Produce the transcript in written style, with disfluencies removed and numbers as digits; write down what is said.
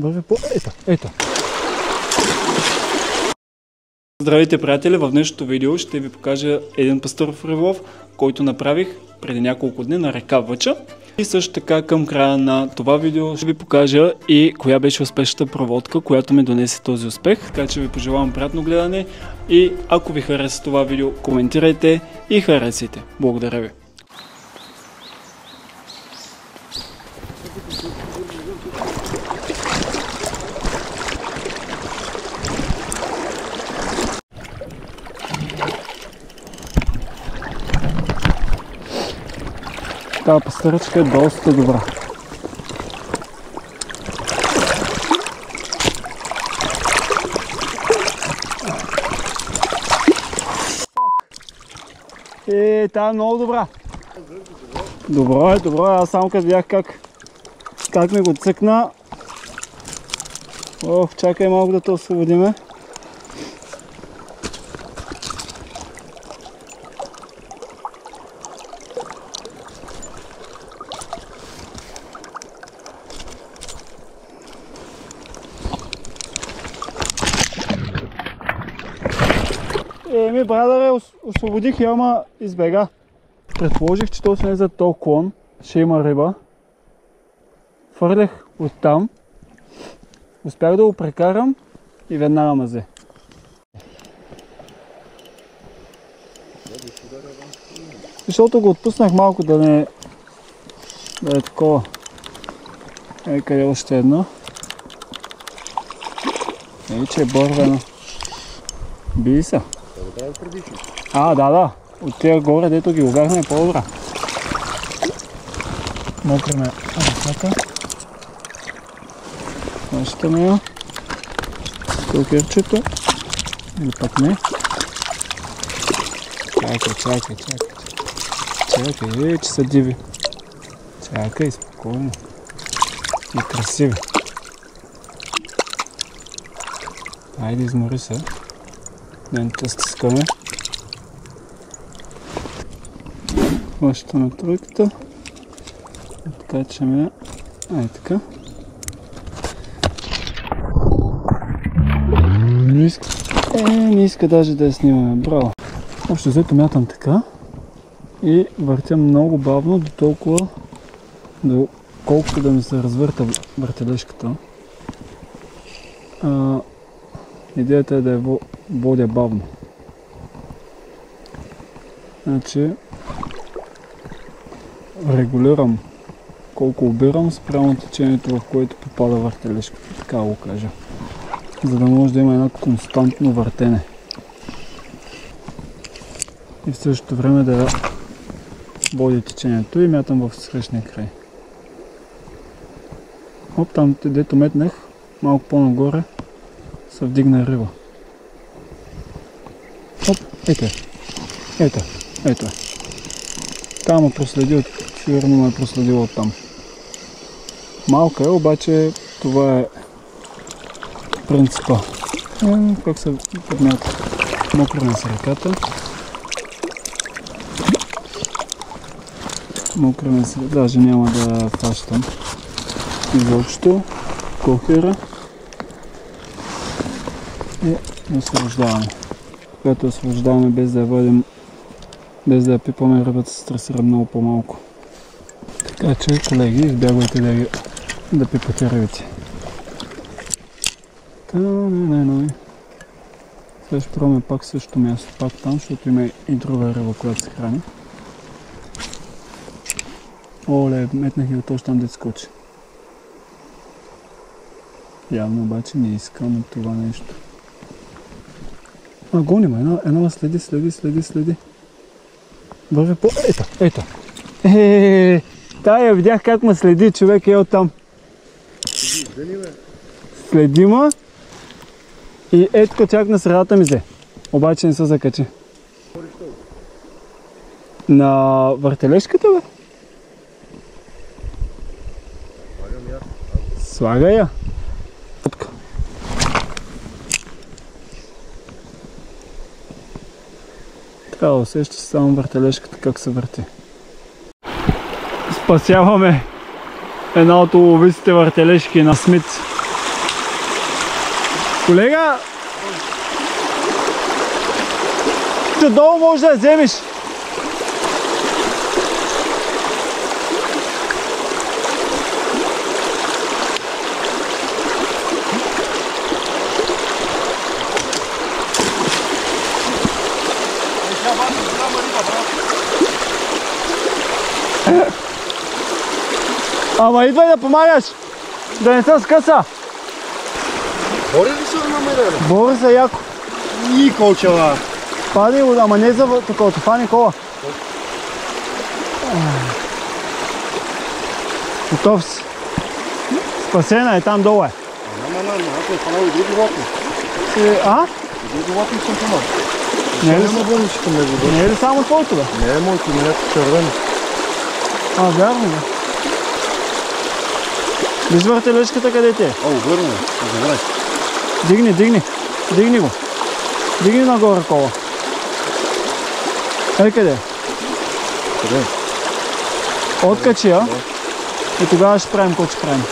Върви по... Ето. Здравейте, приятели! В днешното видео ще ви покажа един пастъров риболов, който направих преди няколко дни на река Въча. И също така към края на това видео ще ви покажа и коя беше успешната проводка, която ми донесе този успех. Така че ви пожелавам приятно гледане и ако ви хареса това видео, коментирайте и харесайте. Благодаря ви! Тази пастърчка е доста добра. Тя е много добра. Добро е, аз само като видях как ми го цъкна. Чакай малко да те освободиме. Брадъре, освободих я, ама избега. Предположих, че точно за този клон ще има риба. Фърлех оттам. Успях да го прекарам и веднага ме взе. Защото го отпуснах малко да не е такова. Къде още едно. Че е бървено. Би се. Да. От тия горе, дето ги ловяхме, е по-добра. Мокриме ръката. Хващаме я. Кокерчето. Или пък не. Чакай, че са диви. Чакай, спокойно. И красиви. Айде, измори се. Да не те стискаме. Хващаме тройката. Откачаме я. Така. Не иска даже да я снимаме. Браво. Общо взето мятам така. И въртя много бавно до толкова, до колкото да ми се развърта въртележката. Идеята е да я водя бавно. Значи регулирам колко обирам спрямо течението, в което попада въртележката, така го кажа. За да може да има едно константно въртене. И в същото време да води течението и мятам в срещния край. Там, дето метнах, малко по-нагоре се вдигна риба. Ето е. Там ме проследи, сигурно ме е проследила оттам. Малка е, обаче това е принципа. Как се подмята. Мокриме с ръката. Мокриме се, даже няма да фащам. Изобщо кохера. И освобождаваме. Когато освобождаваме без да я водим, без да я пипаме, рибата се стресира много по-малко. Така че, колеги, избягвайте да пипате рибите. Сега ще пробваме пак същото място, пак там, защото има и друга риба, която се храни. Оле, метнах и точно там, дето скочи. Явно обаче не искам от това нещо. Гони ме, едно следи. Върви по... Ето. Тая видях как ме следи, човек е оттам. Следи ме. И ето чак на средата ми взе. Обаче не се закачи. На въртележката, бе? Слагай я. Трябва да усеща само въртележката как се върти. Спасяваме една от ловистите въртележки на Смит Колега! Ти долу можеш да я вземеш. Ама идвай да помагаш, да не се скъса. Бори ли се на мене? Бори се яко. И колчева. Пади го, ама не за такова, фани кола. Готов си. Спасена е, там долу е. Ако е фанал и други лотни. А? Други лотни съм фанал. Не е ли само твоето, бе? Не е моето, не е червено. А, вярно, бе. Виж въртележката къде ти е? О, върна е. Добре. Дигни, дигни. Дигни го. Дигни нагоре кола. Ей къде? Къде? Откачи я. И тогава ще правим какво ще правим.